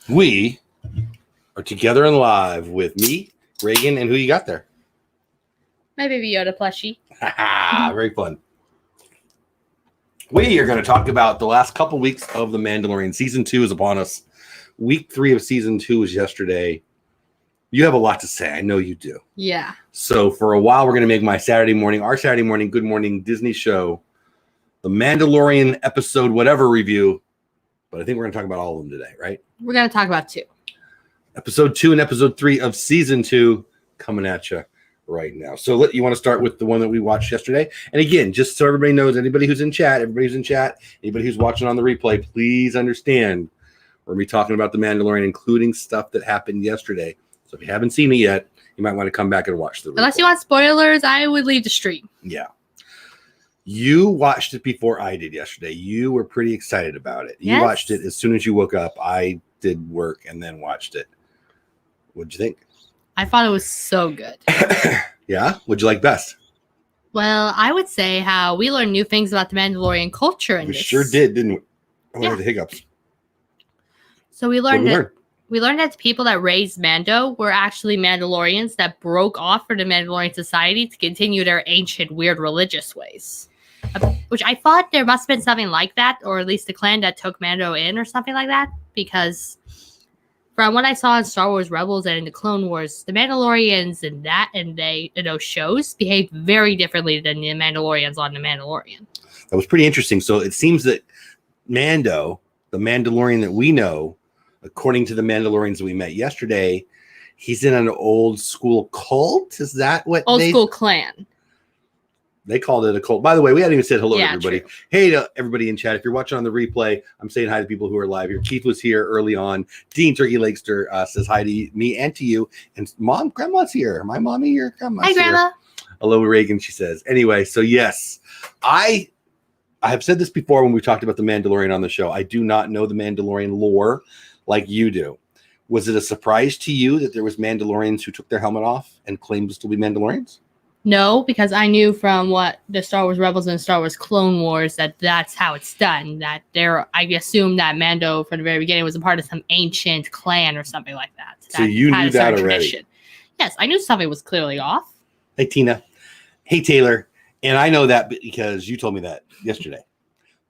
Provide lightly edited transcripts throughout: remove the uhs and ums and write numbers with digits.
We are together and live with me, Reagan, and who you got there? My baby Yoda plushie. Very fun. We are going to talk about the last couple weeks of The Mandalorian. Season 2 is upon us. Week 3 of Season 2 was yesterday. You have a lot to say. I know you do. Yeah. So for a while, we're going to make our Saturday morning, Good Morning Disney show, The Mandalorian episode whatever review. But I think we're going to talk about all of them today, right? We're going to talk about 2. Episode 2 and episode 3 of Season 2 coming at you right now. So you want to start with the one that we watched yesterday? And again, just so everybody knows, anybody who's in chat, anybody who's watching on the replay, please understand we're going to be talking about The Mandalorian, including stuff that happened yesterday. So if you haven't seen it yet, you might want to come back and watch the replay. Unless you want spoilers, I would leave the stream. Yeah. You watched it before I did yesterday. You were pretty excited about it. Yes. You watched it as soon as you woke up. I did work and then watched it. What'd you think? I thought it was so good. Yeah? What'd you like best? Well, I would say how we learned new things about the Mandalorian culture in We this. sure did, didn't we? Oh, Yeah. the hiccups. So we learned that the people that raised Mando were actually Mandalorians that broke off from the Mandalorian society to continue their ancient, weird religious ways. Which I thought there must have been something like that, or at least the clan that took Mando in or something like that, because from what I saw in Star Wars Rebels and in the Clone Wars, the Mandalorians in those shows behaved very differently than the Mandalorians on The Mandalorian. That was pretty interesting. So it seems that Mando, the Mandalorian that we know, according to the Mandalorians that we met yesterday, he's in an old school cult. Is that what Old school clan. They called it a cult. By the way, we hadn't even said hello to everybody. True. Hey to everybody in chat. If you're watching on the replay, I'm saying hi to people who are live here. Keith was here early on. Dean Turkey Lakester says hi to me and to you. And Grandma's here. My mommy here. Grandma's Hi, Grandma. here. Hello, Reagan, she says. Anyway, so yes, I have said this before when we talked about the Mandalorian on the show. I do not know the Mandalorian lore like you do. Was it a surprise to you that there was Mandalorians who took their helmet off and claimed to still be Mandalorians? No, because I knew from what the Star Wars Rebels and Star Wars Clone Wars that that's how it's done. That I assume that Mando from the very beginning was a part of some ancient clan or something like that. So you knew that already? Yes, I knew something was clearly off. Hey, Tina. Hey, Taylor. And I know that because you told me that yesterday,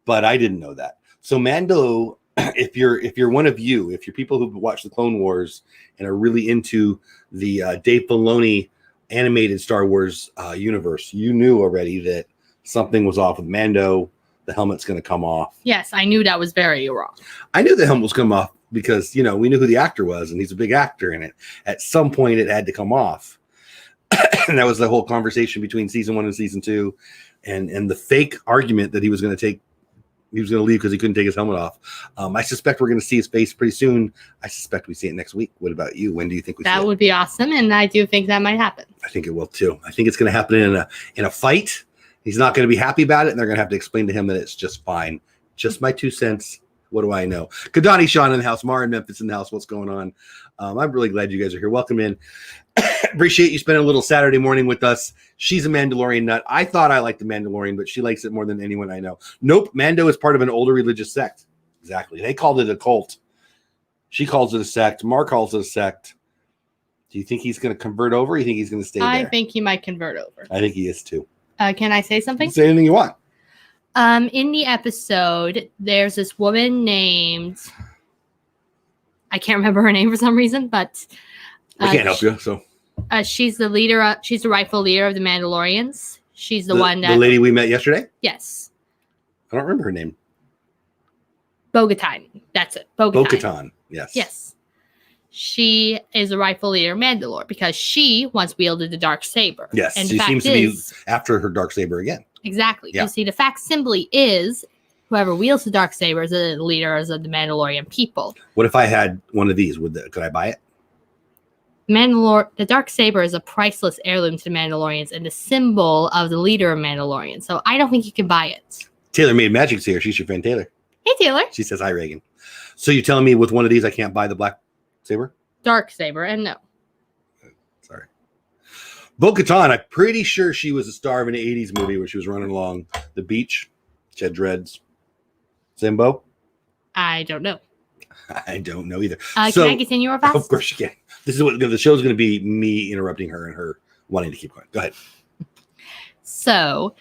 but I didn't know that. So Mando, if you're one of you, if you're people who've watched the Clone Wars and are really into the Dave Filoni animated Star Wars universe, you knew already that something was off with Mando. The helmet's going to come off. Yes, I knew that was very wrong. I knew the helmet was coming off because, we knew who the actor was, and he's a big actor in it. At some point, it had to come off. And that was the whole conversation between season 1 and season 2, and the fake argument that he was going to leave because he couldn't take his helmet off. I suspect we're going to see his face pretty soon. I suspect we see it next week. What about you? When do you think we see it? That would be awesome, and I do think that might happen. I think it will too. I think it's going to happen in a fight. He's not going to be happy about it, and they're going to have to explain to him that it's just fine. Just my 2 cents. What do I know? Kadani Sean in the house. Mara in Memphis in the house. What's going on? I'm really glad you guys are here. Welcome in. Appreciate you spending a little Saturday morning with us. She's a Mandalorian nut. I thought I liked the Mandalorian, but she likes it more than anyone I know. Nope. Mando is part of an older religious sect. Exactly. They called it a cult. She calls it a sect. Mark calls it a sect. Do you think he's going to convert over? Or you think he's going to stay there? I think he might convert over. I think he is too. Can I say something? You can say anything you want. In the episode, there's this woman named, I can't remember her name for some reason, but I can't help you. So she's the leader. She's the rightful leader of the Mandalorians. She's the one that the lady we met yesterday. Yes, I don't remember her name. Bo-Katan. That's it. Bo-Katan. Yes. Yes. She is the rightful leader of Mandalore because she once wielded the dark saber. Yes, and she seems to be after her dark saber again. Exactly. Yeah. You see, the fact simply is whoever wields the dark saber is the leaders of the Mandalorian people. What if I had one of these? Could I buy it? The dark saber is a priceless heirloom to the Mandalorians and the symbol of the leader of Mandalorian. So I don't think you can buy it. Taylor Made Magic's here. She's your friend Taylor. Hey, Taylor. She says hi, Reagan. So you're telling me with one of these I can't buy the black saber? Dark saber, and no. Sorry. Bo-Katan, I'm pretty sure she was a star of an 80s movie where she was running along the beach. She had dreads. Same Bo? I don't know. I don't know either. Can I continue real fast? Of course you can. This is what the show's going to be, me interrupting her and her wanting to keep going. Go ahead. So,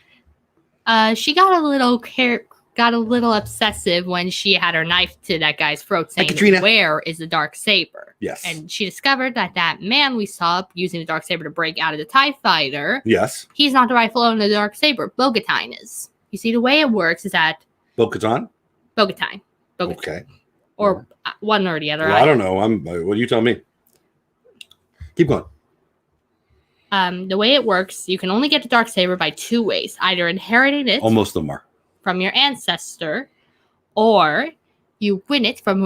she got a little obsessive when she had her knife to that guy's throat, saying, "Where is the dark saber?" Yes. And she discovered that man we saw using the dark saber to break out of the TIE fighter. Yes. He's not the rightful owner of the dark saber. Bo-Katan is. You see, the way it works is that Bo-Katan. Bo-Katan. Okay. Or one or the other. Well, I don't know. What do you tell me? Keep going. The way it works, you can only get the dark saber by 2 ways: either inheriting it, Most of them are, from your ancestor, or you win it from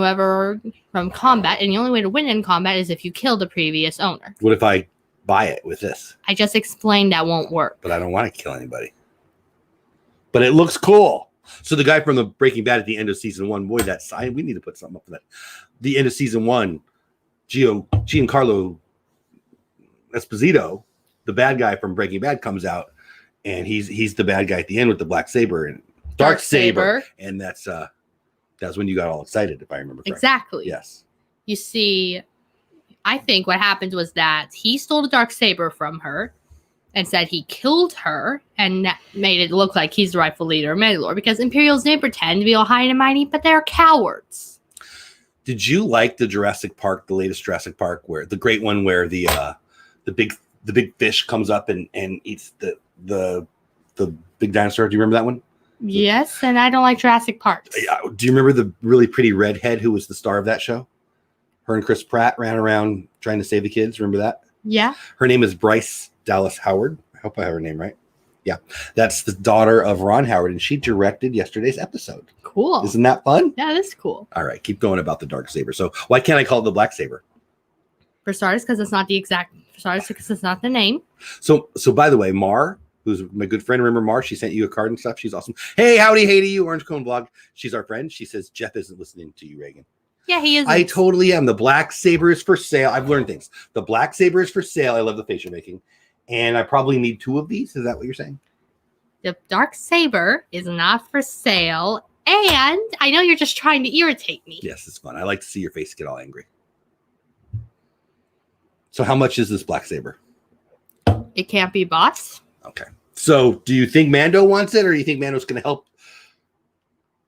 combat. And the only way to win in combat is if you kill the previous owner. What if I buy it with this? I just explained that won't work. But I don't want to kill anybody. But it looks cool. So the guy from the Breaking Bad at the end of season 1, boy, that sign, we need to put something up for that. The end of season 1, Giancarlo Esposito, the bad guy from Breaking Bad, comes out, and he's the bad guy at the end with the black saber and dark saber. And that's when you got all excited, if I remember correctly. Exactly. Yes. You see, I think what happened was that he stole the dark saber from her and said he killed her, and that made it look like he's the rightful leader of Mandalore, because Imperials didn't pretend to be all high and mighty, but they're cowards. Did you like the Jurassic Park, the latest Jurassic Park, where the great one where the big fish comes up and eats the big dinosaur? Do you remember that one? Yes, and I don't like Jurassic Park. Do you remember the really pretty redhead who was the star of that show? Her and Chris Pratt ran around trying to save the kids. Remember that? Yeah. Her name is Bryce Dallas Howard. I hope I have her name right. Yeah. That's the daughter of Ron Howard, and she directed yesterday's episode. Cool. Isn't that fun? Yeah, that's cool. All right. Keep going about the dark saber. So why can't I call it the black saber? For starters, because it's not the name. So by the way, Mar, who's my good friend, remember Mar? She sent you a card and stuff. She's awesome. Hey, howdy, hey to you, Orange Cone Blog. She's our friend. She says Jeff isn't listening to you, Reagan. Yeah, he is. I totally am. The black saber is for sale. I've learned things. The black saber is for sale. I love the face you're making. And I probably need 2 of these. Is that what you're saying? The dark saber is not for sale. And I know you're just trying to irritate me. Yes, it's fun. I like to see your face get all angry. So how much is this black saber? It can't be bought. Okay. So do you think Mando wants it, or do you think Mando's going to help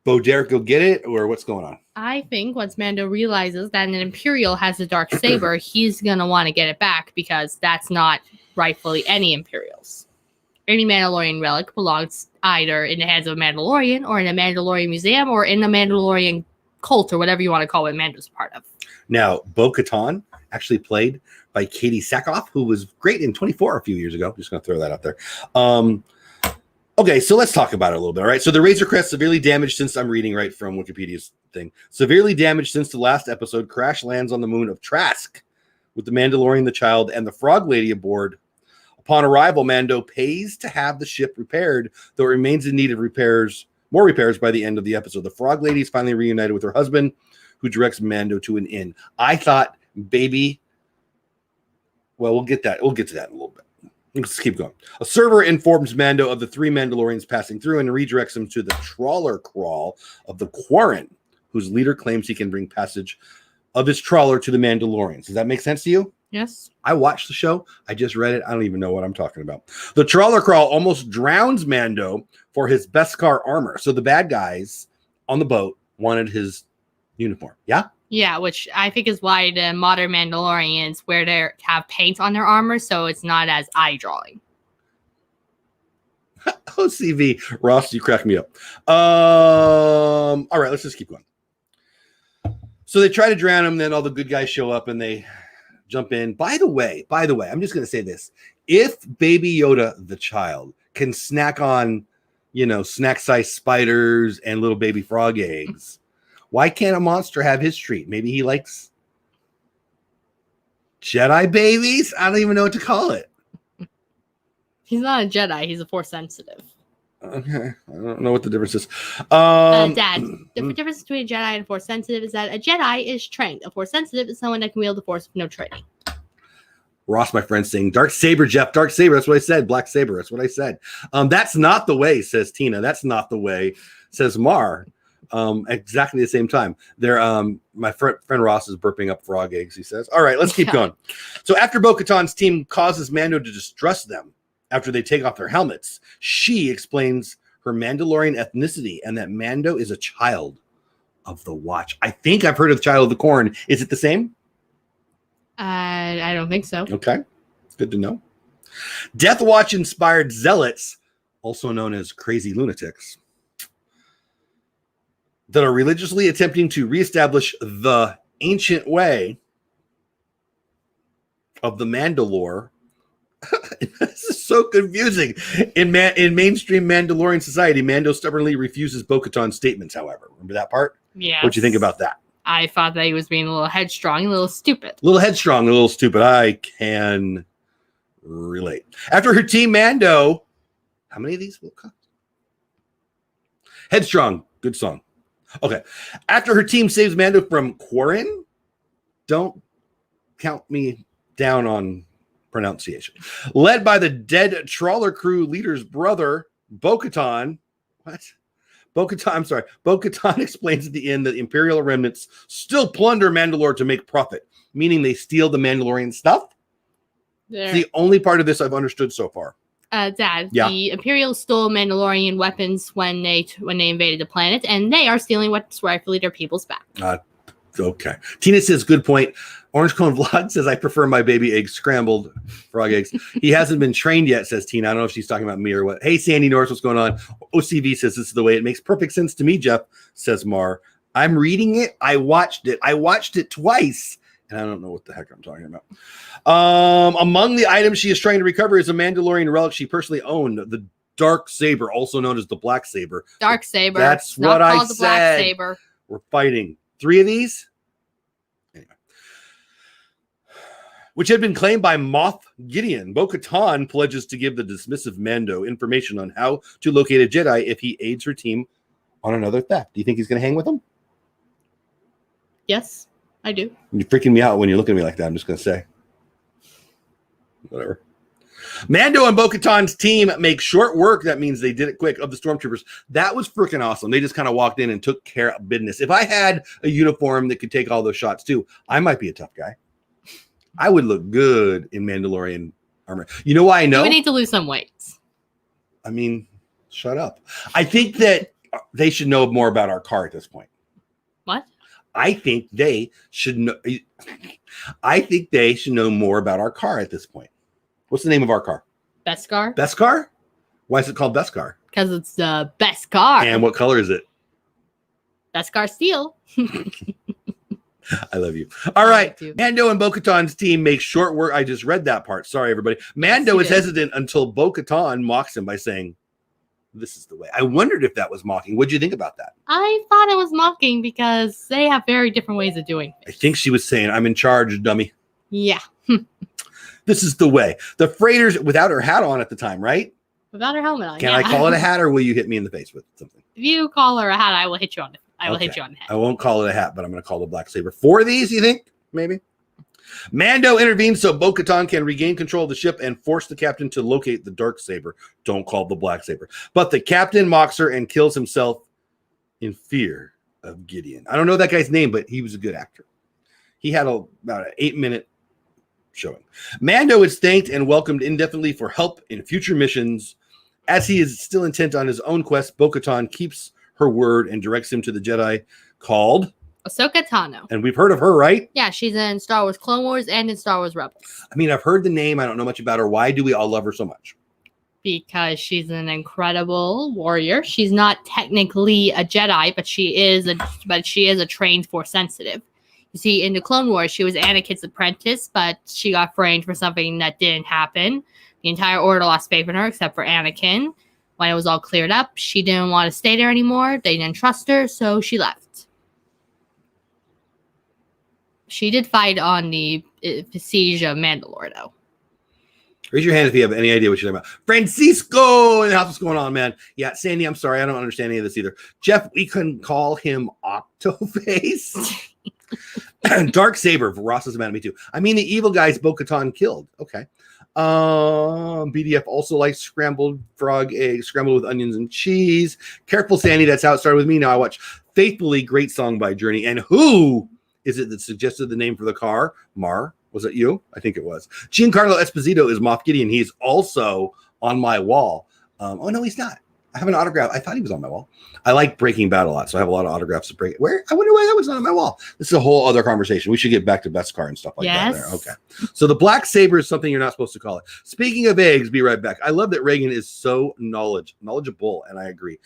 Bo Derek go get it, or what's going on? I think once Mando realizes that an Imperial has the dark saber, he's going to want to get it back, because that's not rightfully any Imperials. Any Mandalorian relic belongs either in the hands of a Mandalorian, or in a Mandalorian museum, or in a Mandalorian cult, or whatever you want to call it Mando's part of. Now, Bo-Katan, actually played by Katie Sackhoff, who was great in 24 a few years ago. Just going to throw that out there. Okay, so let's talk about it a little bit. All right, so the Razor Crest severely damaged since, I'm reading right from Wikipedia's thing, severely damaged since the last episode. Crash lands on the moon of Trask with the Mandalorian, the child, and the Frog Lady aboard. Upon arrival, Mando pays to have the ship repaired, though it remains in need of more repairs by the end of the episode. The Frog Lady is finally reunited with her husband, who directs Mando to an inn. I thought we'll get to that in a little bit. Let's keep going. A server informs Mando of the 3 Mandalorians passing through and redirects him to the trawler crawl of the Quarren, whose leader claims he can bring passage of his trawler to the Mandalorians. Does that make sense to you? Yes. I watched the show. I just read it. I don't even know what I'm talking about. The trawler crawl almost drowns Mando for his Beskar armor. So the bad guys on the boat wanted his uniform. Yeah? Yeah, which I think is why the modern Mandalorians have paint on their armor, so it's not as eye-drawing. OCV. Ross, you crack me up. All right, let's just keep going. So they try to drown him, then all the good guys show up and they jump in. By the way, I'm just going to say this. If Baby Yoda, the child, can snack on, snack-sized spiders and little baby frog eggs, why can't a monster have his treat? Maybe he likes Jedi babies? I don't even know what to call it. He's not a Jedi. He's a Force sensitive. Okay. I don't know what the difference is. Dad, the difference between a Jedi and a Force sensitive is that a Jedi is trained. A Force sensitive is someone that can wield the Force with no training. Ross, my friend, saying, Dark Saber, Jeff, Dark Saber. That's what I said. Black Saber. That's what I said. That's not the way, says Tina. That's not the way, says Mar. exactly the same time. They're my friend Ross is burping up frog eggs, he says. All right, let's keep going. So after Bo-Katan's team causes Mando to distrust them after they take off their helmets, she explains her Mandalorian ethnicity and that Mando is a child of the Watch. I think I've heard of the Child of the Corn. Is it the same? I don't think so. Okay, good to know. Death Watch inspired zealots, also known as crazy lunatics, that are religiously attempting to reestablish the ancient way of the Mandalore. This is so confusing. In mainstream Mandalorian society, Mando stubbornly refuses Bo-Katan's statements, however. Remember that part? Yeah. What'd you think about that? I thought that he was being a little headstrong, a little stupid. A little headstrong, a little stupid. I can relate. After her team, Mando... How many of these will come? Headstrong. Good song. Okay. After her team saves Mando from Quarren, don't count me down on pronunciation. Led by the dead trawler crew leader's brother, Bo-Katan. What? Bo-Katan, I'm sorry. Bo-Katan explains at the end that Imperial remnants still plunder Mandalore to make profit, meaning they steal the Mandalorian stuff. It's the only part of this I've understood so far. Dad, the Imperials stole Mandalorian weapons when they invaded the planet, and they are stealing what's rightfully their people's back. Okay. Tina says, good point. Orange Cone Vlog says, I prefer my baby eggs scrambled, frog eggs. He hasn't been trained yet, says Tina. I don't know if she's talking about me or what. Hey, Sandy Norris, what's going on? OCV says, this is the way. It makes perfect sense to me, Jeff, says Mar. I'm reading it. I watched it twice. And I don't know what the heck I'm talking about. Among the items she is trying to recover is a Mandalorian relic she personally owned, the dark saber, also known as the black saber. Dark saber. That's it's what not I called the said. black saber. We're fighting 3 of these. Anyway. Which had been claimed by Moff Gideon. Bo-Katan pledges to give the dismissive Mando information on how to locate a Jedi if he aids her team on another theft. Do you think he's going to hang with them? Yes. I do. You're freaking me out when you look at me like that. I'm just going to say. Whatever. Mando and Bo-Katan's team make short work. That means they did it quick of the stormtroopers. That was freaking awesome. They just kind of walked in and took care of business. If I had a uniform that could take all those shots too, I might be a tough guy. I would look good in Mandalorian armor. You know why I know? You would need to lose some weight. I mean, shut up. I think that they should know more about our car at this point. What? I think they should know. I think they should know more about our car at this point. What's the name of our car? Beskar. Beskar? Why is it called Beskar? Because it's the best car. And what color is it? Beskar steel. I love you. All right. Mando and Bo-Katan's team make short work. I just read that part. Sorry, everybody. Mando is hesitant until Bo-Katan mocks him by saying, this is the way. I wondered if that was mocking. What'd you think about that? I thought it was mocking because they have very different ways of doing things. I think she was saying, I'm in charge, dummy. Yeah. This is the way. The freighters, without her hat on at the time, right? Without her helmet on. Can I call it a hat, or will you hit me in the face with something? If you call her a hat, I will hit you on the hit you on the head. I won't call it a hat, but I'm going to call the black saber. 4 of these, you think? Maybe? Mando intervenes so Bo-Katan can regain control of the ship and force the captain to locate the dark saber. Don't call it the black saber. But the captain mocks her and kills himself in fear of Gideon. I don't know that guy's name, but he was a good actor. He had about an 8-minute showing. Mando is thanked and welcomed indefinitely for help in future missions. As he is still intent on his own quest, Bo-Katan keeps her word and directs him to the Jedi called Ahsoka Tano. And we've heard of her, right? Yeah, she's in Star Wars Clone Wars and in Star Wars Rebels. I mean, I've heard the name. I don't know much about her. Why do we all love her so much? Because she's an incredible warrior. She's not technically a Jedi, but she is a trained Force sensitive. You see, in the Clone Wars, she was Anakin's apprentice, but she got framed for something that didn't happen. The entire Order lost faith in her, except for Anakin. When it was all cleared up, she didn't want to stay there anymore. They didn't trust her, so she left. She did fight on the siege of Mandalore, though. Raise your hand if you have any idea what you're talking about. Francisco in the house, what's going on, man? Yeah, Sandy, I'm sorry. I don't understand any of this either. Jeff, we couldn't call him Octoface. Dark Saber. Ross is mad at me, too. I mean, the evil guys Bo-Katan killed. Okay. BDF also likes scrambled frog eggs, scrambled with onions and cheese. Careful, Sandy. That's how it started with me. Now I watch Faithfully, great song by Journey. And who is it that suggested the name for the car? Mar, was it you? I think it was. Giancarlo Esposito is Moff Gideon. He's also on my wall. Oh, no, he's not. I have an autograph. I thought he was on my wall. I like Breaking Bad a lot, so I have a lot of autographs to break. Where? I wonder why that was not on my wall. This is a whole other conversation. We should get back to best car and stuff like that there. Okay. So the black saber is something you're not supposed to call it. Speaking of eggs, be right back. I love that Reagan is so knowledgeable, and I agree.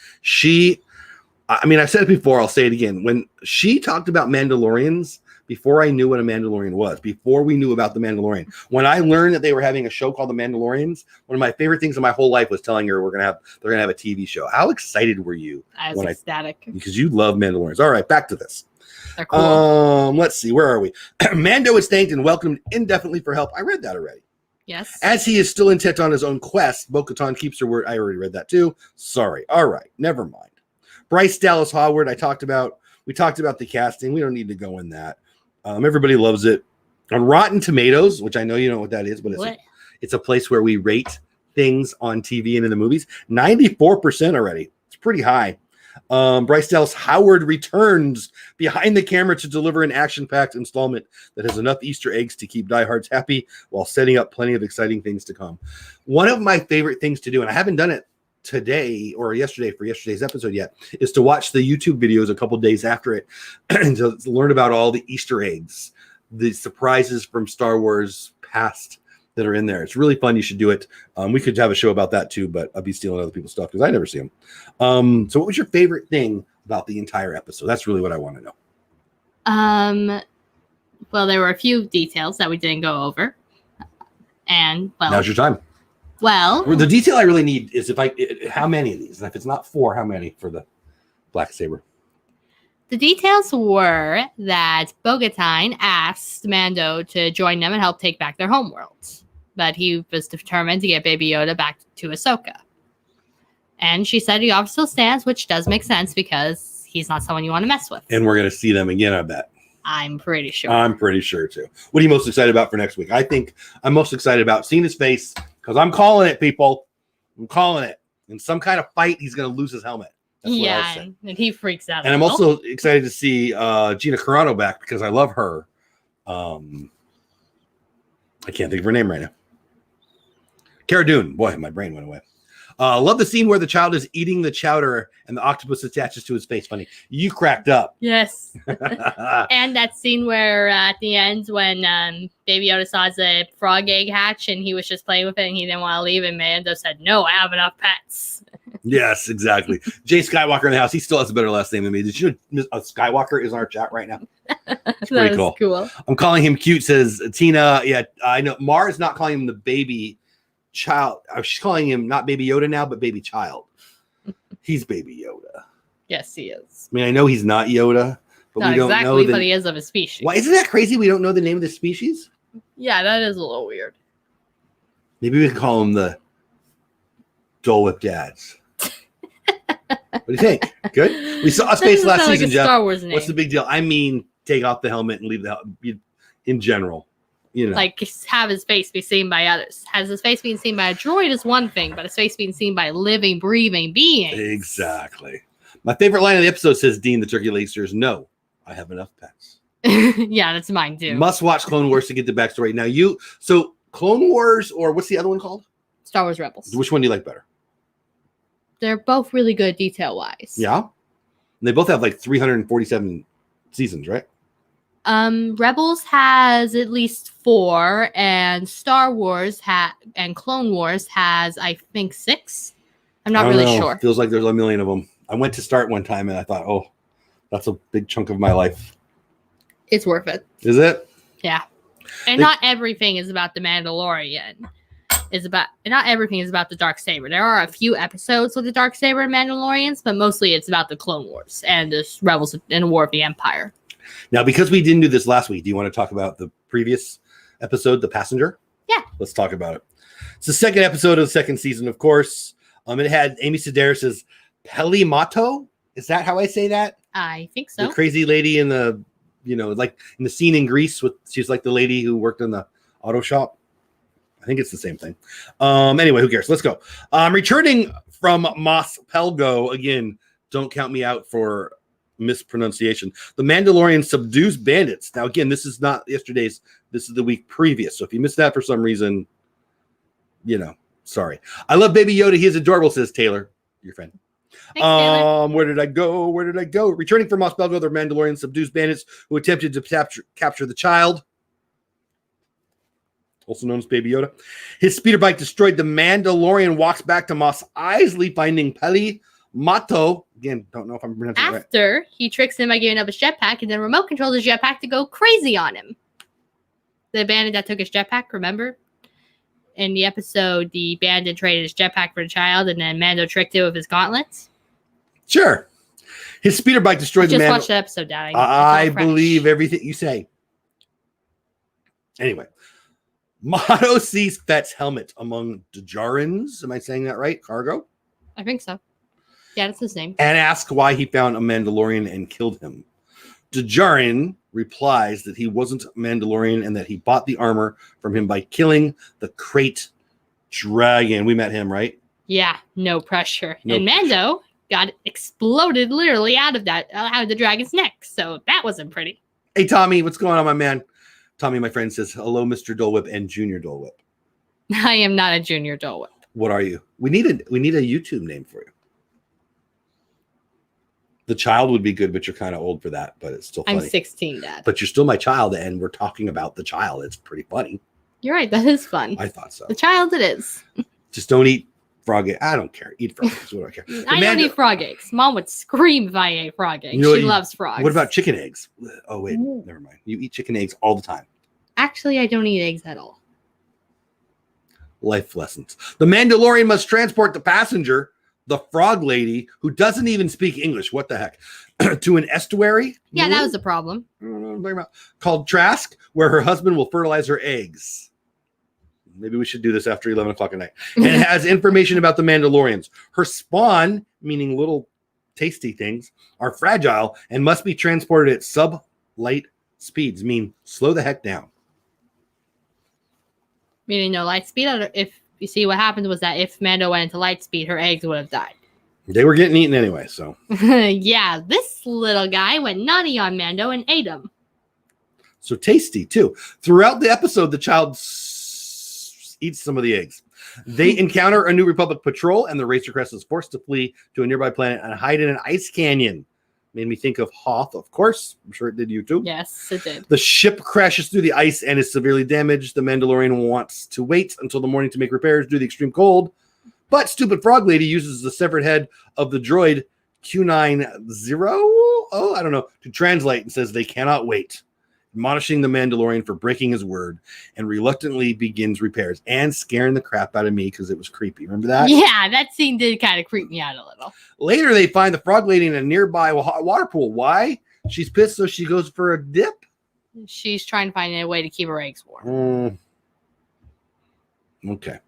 I've said it before, I'll say it again. When she talked about Mandalorians, before I knew what a Mandalorian was, before we knew about the Mandalorian, when I learned that they were having a show called The Mandalorians, one of my favorite things in my whole life was telling her they're gonna have a TV show. How excited were you? I was ecstatic. Because you love Mandalorians. All right, back to this. They're cool. Let's see, where are we? Mando is thanked and welcomed indefinitely for help. I read that already. Yes. As he is still intent on his own quest, Bo-Katan keeps her word. I already read that too. Sorry. All right, never mind. Bryce Dallas Howard, we talked about the casting. We don't need to go in that. Everybody loves it. On Rotten Tomatoes, which I know you know what that is, but it's a place where we rate things on TV and in the movies. 94% already. It's pretty high. Bryce Dallas Howard returns behind the camera to deliver an action-packed installment that has enough Easter eggs to keep diehards happy while setting up plenty of exciting things to come. One of my favorite things to do, and I haven't done it today or yesterday for yesterday's episode yet, is to watch the YouTube videos a couple days after it and to learn about all the Easter eggs, the surprises from Star Wars past that are in there. It's really fun. You should do it. We could have a show about that too, but I'll be stealing other people's stuff because I never see them. So what was your favorite thing about the entire episode? That's really what I want to know. Well, there were a few details that we didn't go over. And now's your time. Well, the detail I really need is how many of these? And if it's not 4, how many for the black saber? The details were that Bo-Katan asked Mando to join them and help take back their homeworld, but he was determined to get Baby Yoda back to Ahsoka. And she said the offer still stands, which does make sense because he's not someone you want to mess with. And we're going to see them again, I bet. I'm pretty sure. I'm pretty sure too. What are you most excited about for next week? I think I'm most excited about seeing his face because I'm calling it, people. I'm calling it. In some kind of fight, he's going to lose his helmet. That's yeah, and he freaks out. And I'm also excited to see Gina Carano back because I love her. I can't think of her name right now. Cara Dune. Boy, my brain went away. Love the scene where the child is eating the chowder and the octopus attaches to his face. Funny. You cracked up. Yes. And that scene where at the end when Baby Yoda saw the frog egg hatch and he was just playing with it and he didn't want to leave and Mando said, "No, I have enough pets." Yes, exactly. Jay Skywalker in the house. He still has a better last name than me. Did you know Skywalker is in our chat right now? That's pretty cool. I'm calling him cute, says Tina. Yeah, I know. Mars not calling him the baby child. She's calling him not Baby Yoda now, but Baby Child. He's Baby Yoda. Yes, he is. I mean, I know he's not Yoda, but not we don't exactly, know. But he is of a species. Why isn't that crazy? We don't know the name of the species. Yeah, that is a little weird. Maybe we can call him the Dole Whip Dads. What do you think? Good. We saw a space last season, Jeff. Star Wars name. What's the big deal? I mean, take off the helmet and leave the helmet in general. You know, like have his face be seen by others. Has his face being seen by a droid is one thing, but his face being seen by living, breathing beings. Exactly. My favorite line of the episode says, "Dean the turkey lacers, no, I have enough pets." Yeah, that's mine too. Must watch Clone Wars to get the backstory. Now so Clone Wars, or what's the other one called? Star Wars Rebels. Which one do you like better? They're both really good detail-wise. Yeah. And they both have like 347 seasons, right? Rebels has at least 4, and Star Wars and Clone Wars has, I think, 6. I'm not really sure. Feels like there's a million of them. I went to start one time and I thought, oh, that's a big chunk of my life. It's worth it. Is it? Yeah. And not everything is about the Mandalorian. Not everything is about the Darksaber. There are a few episodes with the Darksaber and Mandalorians, but mostly it's about the Clone Wars and the Rebels and the War of the Empire. Now, because we didn't do this last week, do you want to talk about the previous episode, The Passenger? Yeah. Let's talk about it. It's the second episode of the second season, of course. It had Amy Sedaris' Pelimato. Is that how I say that? I think so. The crazy lady in the, like in the scene in Greece she's like the lady who worked in the auto shop. I think it's the same thing. Anyway, who cares? Let's go. Returning from Mos Pelgo again. Don't count me out for mispronunciation. The Mandalorian subdues bandits. Now, again, this is not yesterday's. This is the week previous. So if you missed that for some reason, sorry. I love Baby Yoda. He is adorable, says Taylor, your friend. Thanks, Taylor. Where did I go? Returning from Mos Belgo, the Mandalorian subdues bandits who attempted to capture the child, also known as Baby Yoda. His speeder bike destroyed. The Mandalorian walks back to Mos Eisley, finding Peli Mato. Again, don't know if I'm pronouncing it right. After he tricks him by giving up his jetpack and then remote controls his jetpack to go crazy on him. The bandit that took his jetpack, remember? In the episode, the bandit traded his jetpack for the child, and then Mando tricked it with his gauntlets. Sure. His speeder bike destroyed the Just watch the episode, Dad. I believe everything you say. Anyway, Mato sees Fett's helmet among Djarin's. Am I saying that right? Cargo? I think so. Yeah, that's his name. And asks why he found a Mandalorian and killed him. Djarin replies that he wasn't a Mandalorian and that he bought the armor from him by killing the Crate Dragon. We met him, right? Yeah, no pressure. And Mando got exploded literally out of the dragon's neck. So that wasn't pretty. Hey, Tommy, what's going on, my man? Tommy, my friend, says, hello, Mr. Dole Whip and Junior Dole Whip. I am not a Junior Dole Whip. What are you? We need a YouTube name for you. The child would be good, but you're kind of old for that, but it's still funny. I'm 16, Dad. But you're still my child, and we're talking about the child. It's pretty funny. You're right. That is fun. I thought so. The child it is. Just don't eat frog eggs. I don't care. Eat frog eggs. What do I care? I don't eat frog eggs. Mom would scream if I ate frog eggs. She loves frogs. What about chicken eggs? Oh, wait. Never mind. You eat chicken eggs all the time. Actually, I don't eat eggs at all. Life lessons. The Mandalorian must transport the passenger, the frog lady, who doesn't even speak English. What the heck? To an estuary? Yeah, that was a problem. Called Trask, where her husband will fertilize her eggs. Maybe we should do this after 11 o'clock at night. And it has information about the Mandalorians. Her spawn, meaning little tasty things, are fragile and must be transported at sub-light speeds, mean slow the heck down. Meaning no light speed? If you see what happened was that if Mando went into light speed, her eggs would have died. They were getting eaten anyway, so. Yeah, this little guy went naughty on Mando and ate him. So tasty, too. Throughout the episode, the child eats some of the eggs. They encounter a New Republic patrol, and the Racer Crest is forced to flee to a nearby planet and hide in an ice canyon. Made me think of Hoth, of course. I'm sure it did you, too. Yes, it did. The ship crashes through the ice and is severely damaged. The Mandalorian wants to wait until the morning to make repairs due to the extreme cold. But stupid frog lady uses the severed head of the droid Q90, to translate and says they cannot wait, admonishing the Mandalorian for breaking his word, and reluctantly begins repairs and scaring the crap out of me because it was creepy. Remember that? Yeah, that scene did kind of creep me out a little. Later, they find the frog lady in a nearby water pool. Why? She's pissed, so she goes for a dip? She's trying to find a way to keep her eggs warm. Okay.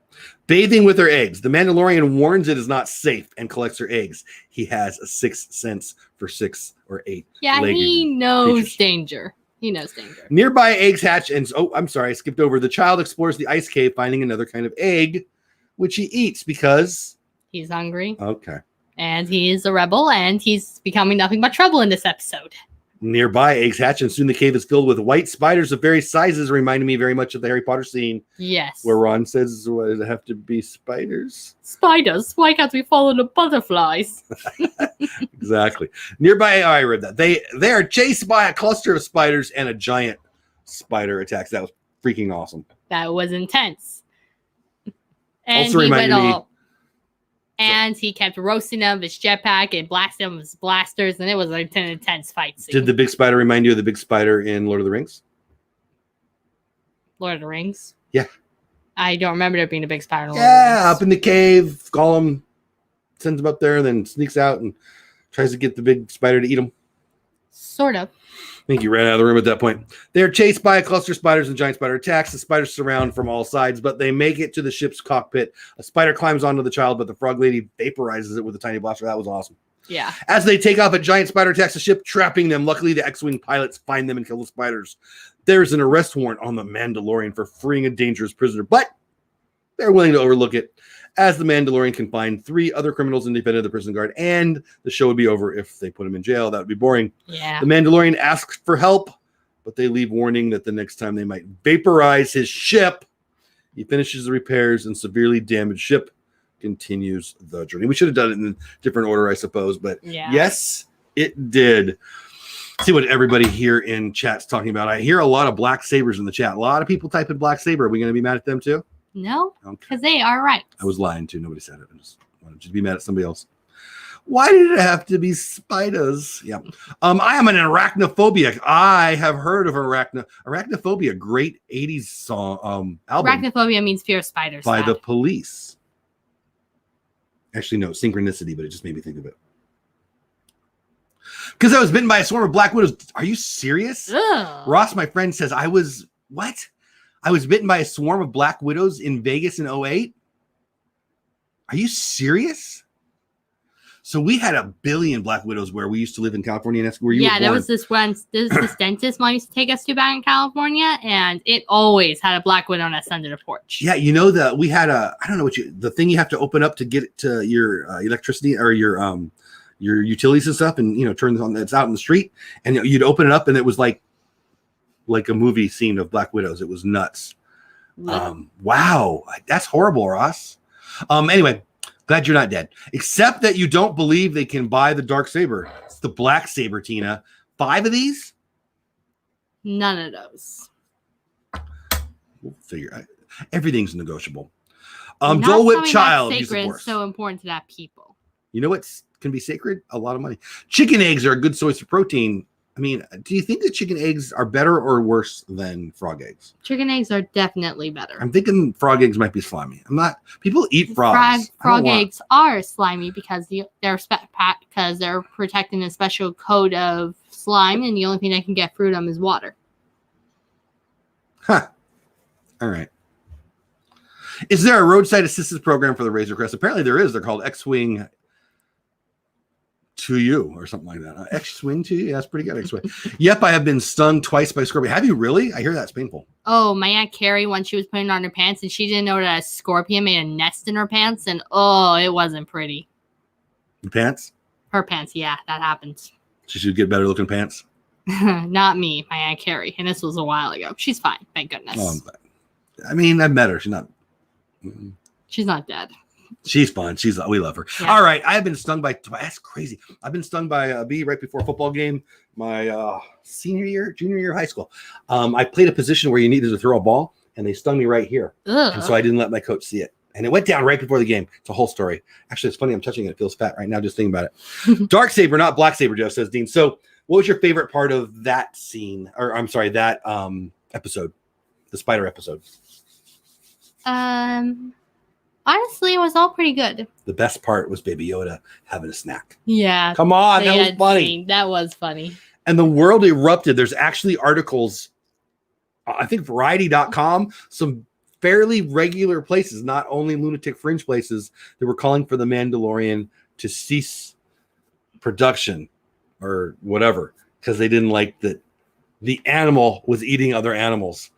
Bathing with her eggs. The Mandalorian warns it is not safe and collects her eggs. He has a 6th sense for 6 or 8. Yeah, he knows danger. He knows danger. Nearby eggs hatch, and I'm sorry, I skipped over. The child explores the ice cave, finding another kind of egg, which he eats because he's hungry. Okay. And he is a rebel, and he's becoming nothing but trouble in this episode. Nearby eggs hatch, and soon the cave is filled with white spiders of various sizes, reminding me very much of the Harry Potter scene. Yes. Where Ron says, "What does it have to be spiders?" Spiders? Why can't we follow the butterflies? Exactly. Nearby, I read that. They are chased by a cluster of spiders, and a giant spider attacks. That was freaking awesome. That was intense. And also reminded me. And he kept roasting them with his jetpack and blasting them with his blasters, and it was like an intense fight scene. Did the big spider remind you of the big spider in Lord of the Rings? Lord of the Rings? Yeah. I don't remember there being a big spider in Lord of the Rings. Rings. Up in the cave, Gollum sends him up there, then sneaks out and tries to get the big spider to eat him. Sort of. I think he ran out of the room at that point. They're chased by a cluster of spiders and giant spider attacks. The spiders surround from all sides, but they make it to the ship's cockpit. A spider climbs onto the child, but the frog lady vaporizes it with a tiny blaster. That was awesome. Yeah. As they take off, a giant spider attacks the ship, trapping them. Luckily, the X-Wing pilots find them and kill the spiders. There's an arrest warrant on the Mandalorian for freeing a dangerous prisoner, but they're willing to overlook it. as the Mandalorian can find 3 other criminals independent of the prison guard, and the show would be over if they put him in jail. That would be boring. Yeah. The Mandalorian asks for help, but they leave warning that the next time they might vaporize his ship. He finishes the repairs and severely damaged ship continues the journey. We should have done it in a different order, I suppose, but yes, it did. See what everybody here in chat's talking about. I hear a lot of black sabers in the chat. A lot of people type in black saber. Are we going to be mad at them too? No, because they are right. I was lying too. Nobody said it. I just wanted you to be mad at somebody else. Why did it have to be spiders? Yeah. I am an arachnophobic. I have heard of arachnophobia, great 80s song album. Arachnophobia means fear of spiders. By the Police. Actually, no, synchronicity, but it just made me think of it. Because I was bitten by a swarm of black widows. Are you serious? Ugh. Ross, my friend, says I was bitten by a swarm of black widows in Vegas in 2008. Are you serious? So we had 1 billion black widows where we used to live in California. And that's where you were born. There was this dentist mom used to take us to back in California, and it always had a black widow nest under the porch. Yeah, you know that we had the thing you have to open up to get it to your electricity or your utilities and stuff, and turn it on. It's out in the street, and you'd open it up, and it was like a movie scene of black widows. It was nuts. Wow, that's horrible, Ross. Anyway. Glad you're not dead. Except that you don't believe they can buy the dark saber. It's the black saber, Tina. 5 of these? None of those. We'll figure. Everything's negotiable. Dole Whip child. Sacred, so important to that people. You know what can be sacred? A lot of money. Chicken eggs are a good source of protein. I mean, do you think that chicken eggs are better or worse than frog eggs? Chicken eggs are definitely better. I'm thinking frog eggs might be slimy. People eat frogs. Frog eggs are slimy because they're protecting a special coat of slime, and the only thing they can get through them is water. Huh. All right. Is there a roadside assistance program for the Razor Crest? Apparently there is. They're called X-Wing to you or something like that. X-Wing to you? Yeah, that's pretty good. X-Wing. Yep, I have been stung twice by a scorpion. Have you really? I hear that's painful. Oh, my Aunt Carrie, when she was putting on her pants, and she didn't know that a scorpion made a nest in her pants, and it wasn't pretty. The pants? Her pants, yeah, that happened. She should get better looking pants? Not me, my Aunt Carrie, and this was a while ago. She's fine, thank goodness. Oh, I'm glad. I mean, I've met her. She's not dead. She's fun. We love her. Yeah. All right. I have been stung by, that's crazy. I've been stung by a bee right before a football game, my junior year of high school. I played a position where you needed to throw a ball, and they stung me right here. Ugh. And so I didn't let my coach see it. And it went down right before the game. It's a whole story. Actually, it's funny. I'm touching it. It feels fat right now just thinking about it. Dark saber, not black saber, Joe, says Dean. So what was your favorite part of that scene? Or I'm sorry, that episode, the spider episode? Honestly, it was all pretty good. The best part was Baby Yoda having a snack. Yeah. Come on, that was funny. That was funny. And the world erupted. There's actually articles, I think Variety.com, some fairly regular places, not only lunatic fringe places, that were calling for the Mandalorian to cease production or whatever, because they didn't like that the animal was eating other animals.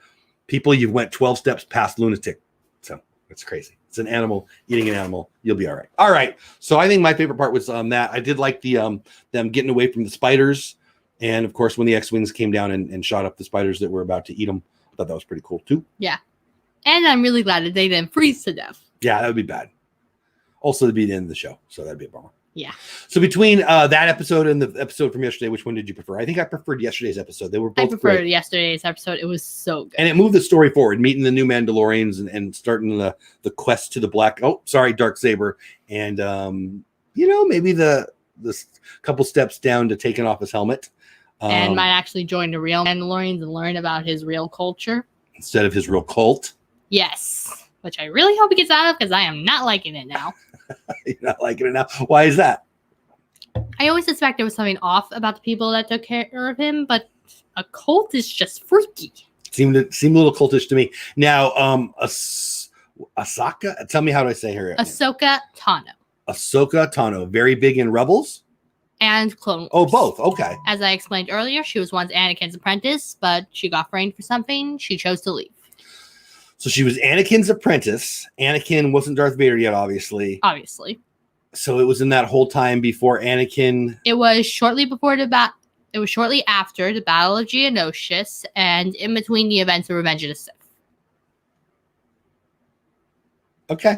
People, you went 12 steps past lunatic. So it's crazy. It's an animal eating an animal. You'll be all right. All right. So I think my favorite part was that. I did like the them getting away from the spiders. And of course, when the X-Wings came down and shot up the spiders that were about to eat them, I thought that was pretty cool too. Yeah. And I'm really glad that they didn't freeze to death. Yeah, that would be bad. Also, it'd be the end of the show. So that'd be a bummer. Yeah. So between that episode and the episode from yesterday, which one did you prefer? I think I preferred yesterday's episode. They were both preferred great. Yesterday's episode. It was so good. And it moved the story forward, meeting the new Mandalorians and starting the quest to the dark saber. And, maybe the couple steps down to taking off his helmet. And might actually join the real Mandalorians and learn about his real culture. Instead of his real cult. Yes. Which I really hope he gets out of, because I am not liking it now. You're not liking it now? Why is that? I always suspect there was something off about the people that took care of him, but a cult is just freaky. Seemed a little cultish to me. Now, Ahsoka, tell me, how do I say her name? Ahsoka Tano. Ahsoka Tano, very big in Rebels? And Clone Wars. Oh, both. Okay. As I explained earlier, she was once Anakin's apprentice, but she got framed for something. She chose to leave. So she was Anakin's apprentice. Anakin wasn't Darth Vader yet, obviously. Obviously. So it was in that whole time before Anakin. It was shortly before it was shortly after the Battle of Geonosis and in between the events of Revenge of the Sith. Okay.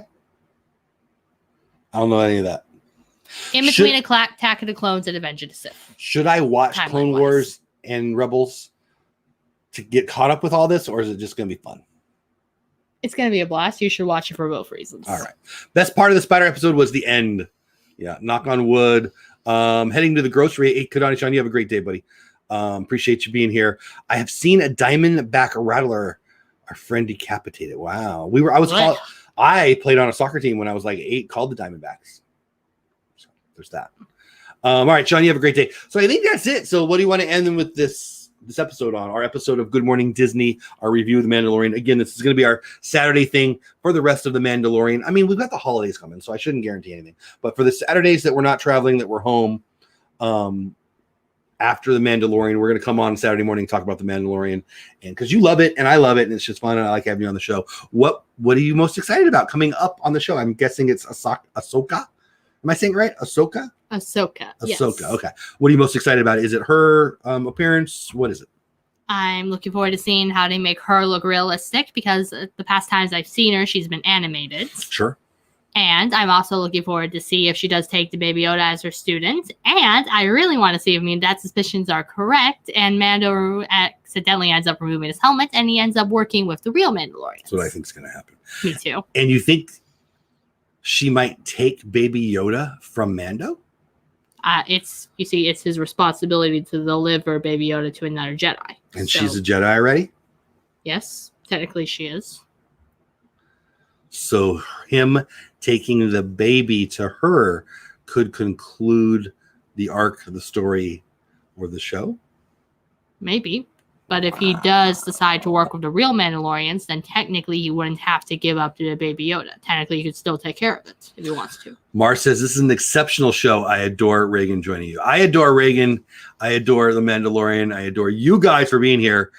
I don't know any of that. In between Attack of the Clones and Revenge of the Sith. Should I watch Clone Wars and Rebels to get caught up with all this, or is it just going to be fun? It's going to be a blast. You should watch it for both reasons. All right. Best part of the Spider episode was the end. Yeah. Knock on wood. Heading to the grocery. Hey, Kadani-chan, you have a great day, buddy. Appreciate you being here. I have seen a diamondback rattler. Our friend decapitated. Wow. I played on a soccer team when I was like 8 called the Diamondbacks. So there's that. All right, Sean, you have a great day. So I think that's it. So what do you want to end with this episode on? Our episode of Good Morning Disney, our review of The Mandalorian. Again, this is going to be our Saturday thing for the rest of The Mandalorian. I mean, we've got the holidays coming, so I shouldn't guarantee anything. But for the Saturdays that we're not traveling, that we're home, after The Mandalorian, we're going to come on Saturday morning and talk about The Mandalorian. And because you love it and I love it and it's just fun and I like having you on the show. What are you most excited about coming up on the show? I'm guessing it's Ahsoka. Am I saying it right? Ahsoka? Ahsoka. Yes. Okay. What are you most excited about? Is it her appearance? What is it? I'm looking forward to seeing how they make her look realistic because the past times I've seen her, she's been animated. Sure. And I'm also looking forward to see if she does take the Baby Yoda as her student. And I really want to see if that suspicions are correct. And Mando accidentally ends up removing his helmet and he ends up working with the real Mandalorian. That's what I think is going to happen. Me too. And you think she might take Baby Yoda from Mando? It's his responsibility to deliver Baby Yoda to another Jedi. And she's a Jedi already? Yes, technically she is. So him taking the baby to her could conclude the arc of the story or the show? Maybe. But if he does decide to work with the real Mandalorians, then technically he wouldn't have to give up to the Baby Yoda. Technically, he could still take care of it if he wants to. Mar says, this is an exceptional show. I adore Reagan joining you. I adore Reagan. I adore The Mandalorian. I adore you guys for being here.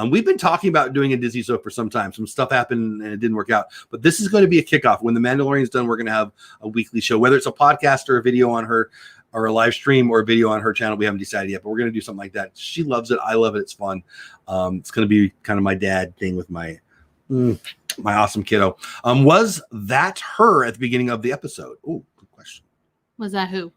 We've been talking about doing a Disney show for some time. Some stuff happened and it didn't work out. But this is going to be a kickoff. When The Mandalorian's done, we're going to have a weekly show, whether it's a podcast or a video on her, or a live stream or a video on her channel. We haven't decided yet, but we're going to do something like that. She loves it. I love it. It's fun. It's going to be kind of my dad thing with my awesome kiddo. Was that her at the beginning of the episode? Oh, good question. Was that who?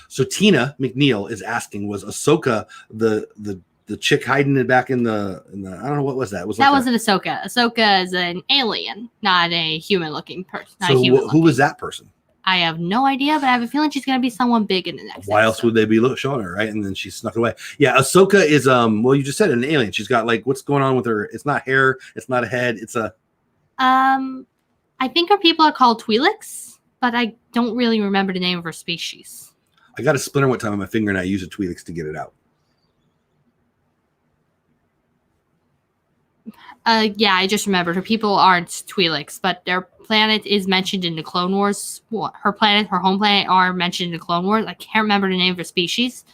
So Tina McNeil is asking, was Ahsoka the chick hiding it back in the I don't know, what was that? That wasn't Ahsoka. Ahsoka is an alien, not a human looking person. So who was that person? I have no idea, but I have a feeling she's going to be someone big in the next Why else would they be showing her, right? And then she snuck away. Yeah, Ahsoka is, well, you just said an alien. She's got, like, what's going on with her? It's not hair. It's not a head. It's a... I think her people are called Twi'leks, but I don't really remember the name of her species. I got a splinter one time on my finger, and I used a Twi'leks to get it out. Yeah, I just remembered her people aren't Twi'leks, but their planet is mentioned in the Clone Wars. Her planet, her home planet, are mentioned in the Clone Wars. I can't remember the name of her species,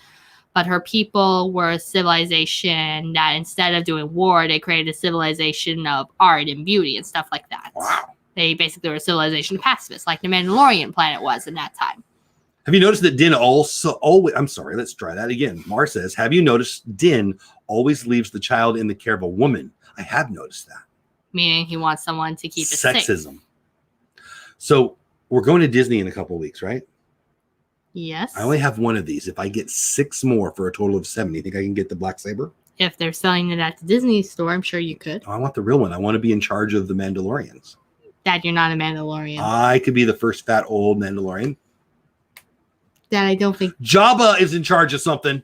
but her people were a civilization that instead of doing war, they created a civilization of art and beauty and stuff like that. Wow. They basically were a civilization of pacifists, like the Mandalorian planet was in that time. Have you noticed that Din also always... I'm sorry, let's try that again. Mar says, have you noticed Din always leaves the child in the care of a woman? I have noticed that. Meaning he wants someone to keep it safe. Sexism. So we're going to Disney in a couple of weeks, right? Yes. I only have one of these. If I get 6 more for a total of 7, you think I can get the Black Saber? If they're selling it at the Disney store, I'm sure you could. Oh, I want the real one. I want to be in charge of the Mandalorians. Dad, you're not a Mandalorian. I could be the first fat old Mandalorian. Dad, I don't think... Jabba is in charge of something.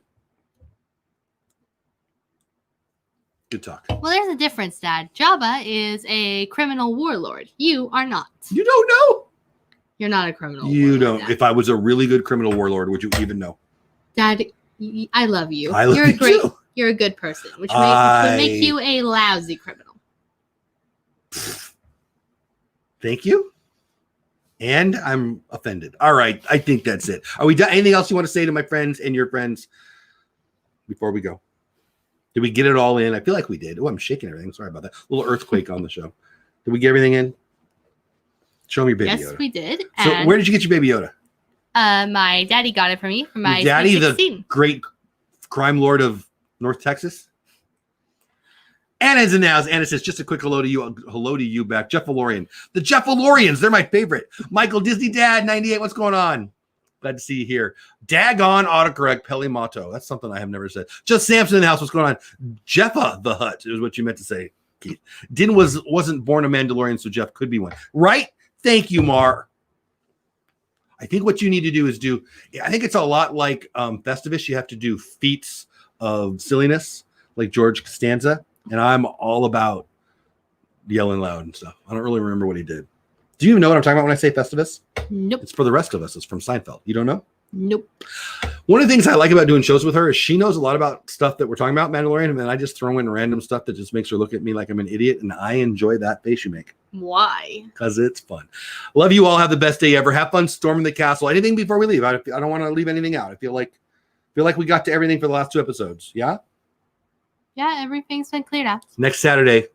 Good talk. Well, there's a difference, Dad. Jabba is a criminal warlord. You are not. You don't know. You're not a criminal warlord. You don't. Dad. If I was a really good criminal warlord, would you even know? Dad, I love you. I love you too. You're a good person, which would make you a lousy criminal. Thank you. And I'm offended. All right. I think that's it. Are we done? Anything else you want to say to my friends and your friends before we go? Did we get it all in? I feel like we did. Oh, I'm shaking everything. Sorry about that. A little earthquake on the show. Did we get everything in? Show me your baby Yoda. Yes, we did. So And where did you get your baby Yoda? my daddy got it for me for my Your daddy, Sweet the 16. great crime lord of North Texas. Anna's in the house. Anna says, just a quick hello to you. Hello to you back. Jeff Valorian. The Jeff Valorians, they're my favorite. Michael Disney Dad, 98. What's going on? Glad to see you here. Daggone autocorrect, Pele Motto. That's something I have never said. Just Samson in the house. What's going on? Jeffa the Hutt is what you meant to say, Keith. Din wasn't born a Mandalorian, so Jeff could be one. Right? Thank you, Mar. I think what you need to do is I think it's a lot like Festivus. You have to do feats of silliness, like George Costanza. And I'm all about yelling loud and stuff. I don't really remember what he did. Do you even know what I'm talking about when I say Festivus? Nope. It's for the rest of us. It's from Seinfeld. You don't know? Nope. One of the things I like about doing shows with her is she knows a lot about stuff that we're talking about, Mandalorian, and then I just throw in random stuff that just makes her look at me like I'm an idiot, and I enjoy that face you make. Why? Because it's fun. Love you all. Have the best day ever. Have fun storming the castle. Anything before we leave? I don't want to leave anything out. I feel like we got to everything for the last 2 episodes. Yeah? Yeah, everything's been cleared out. Next Saturday,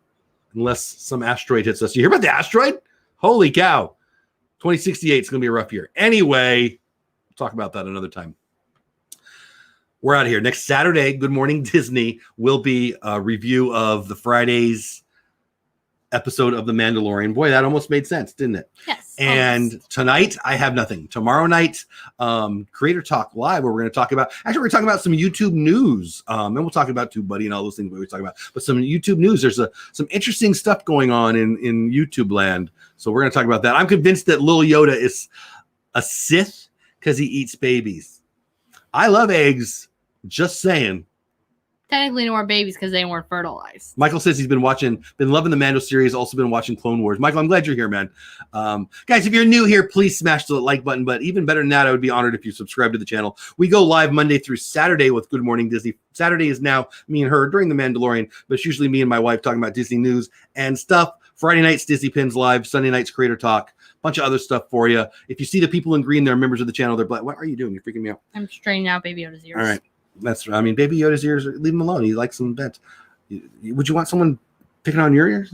unless some asteroid hits us. You hear about the asteroid? Holy cow. 2068 is going to be a rough year. Anyway, we'll talk about that another time. We're out of here. Next Saturday, Good Morning Disney will be a review of the Friday's episode of The Mandalorian. Boy, that almost made sense, didn't it? Yes. And almost. Tonight, I have nothing. Tomorrow night, Creator Talk Live, where we're going to talk about, we're talking about some YouTube news. And we'll talk about TubeBuddy and all those things we were talking about. But some YouTube news, there's some interesting stuff going on in YouTube land. So we're going to talk about that. I'm convinced that Lil Yoda is a Sith because he eats babies. I love eggs. Just saying. Technically, no more babies because they weren't fertilized. Michael says he's been loving the Mando series, also been watching Clone Wars. Michael, I'm glad you're here, man. Guys, if you're new here, please smash the like button. But even better than that, I would be honored if you subscribe to the channel. We go live Monday through Saturday with Good Morning Disney. Saturday is now me and her during The Mandalorian, but it's usually me and my wife talking about Disney news and stuff. Friday nights, Disney Pins Live. Sunday nights, Creator Talk. Bunch of other stuff for you. If you see the people in green, they're members of the channel. They're black. What are you doing? You're freaking me out. I'm straightening out Baby Yoda's ears. All right. Baby Yoda's ears, leave him alone. He likes some bent. Would you want someone picking on your ears?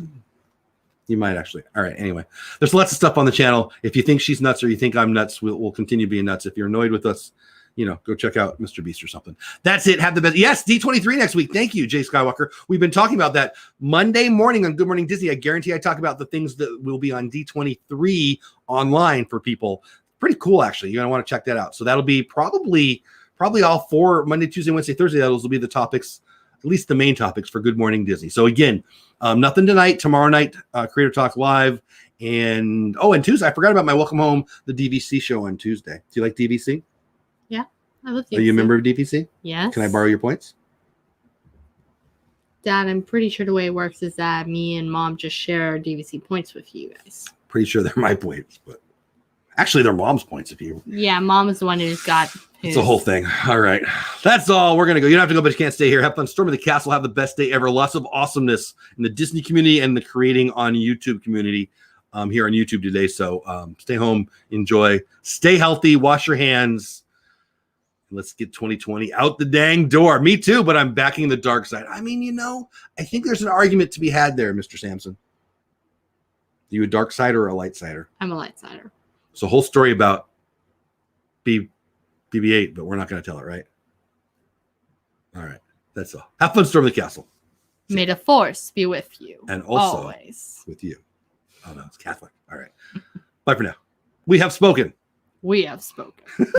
You might actually. All right. Anyway, there's lots of stuff on the channel. If you think she's nuts or you think I'm nuts, we'll continue being nuts. If you're annoyed with us, go check out Mr. Beast or something. That's it. Have the best. Yes, D23 next week. Thank you, Jay Skywalker. We've been talking about that Monday morning on Good Morning Disney. I guarantee I talk about the things that will be on D23 online for people. Pretty cool, actually. You're going to want to check that out. So that'll be probably all 4 Monday, Tuesday, Wednesday, Thursday. Those will be the topics, at least the main topics for Good Morning Disney. So again, nothing tonight. Tomorrow night, Creator Talk Live. And Tuesday, I forgot about my Welcome Home, the DVC show on Tuesday. Do you like DVC? Yeah, I love DVC. Are you a member of DVC? Yes. Can I borrow your points? Dad, I'm pretty sure the way it works is that me and Mom just share our DVC points with you guys. Pretty sure they're my points, but actually they're Mom's points if you. Yeah, Mom is the one who's got. It's a whole thing. All right. That's all. We're going to go. You don't have to go, but you can't stay here. Have fun. Storming the castle. Have the best day ever. Lots of awesomeness in the Disney community and the creating on YouTube community here on YouTube today. So stay home. Enjoy. Stay healthy. Wash your hands. And let's get 2020 out the dang door. Me too, but I'm backing the dark side. I mean, I think there's an argument to be had there, Mr. Sampson. Are you a dark sider or a light sider? I'm a light sider. So whole story about BB-8, but we're not going to tell it, right? All right. That's all. Have fun storming the castle. May the force be with you. And also always. With you. Oh, no, it's Catholic. All right. Bye for now. We have spoken. We have spoken.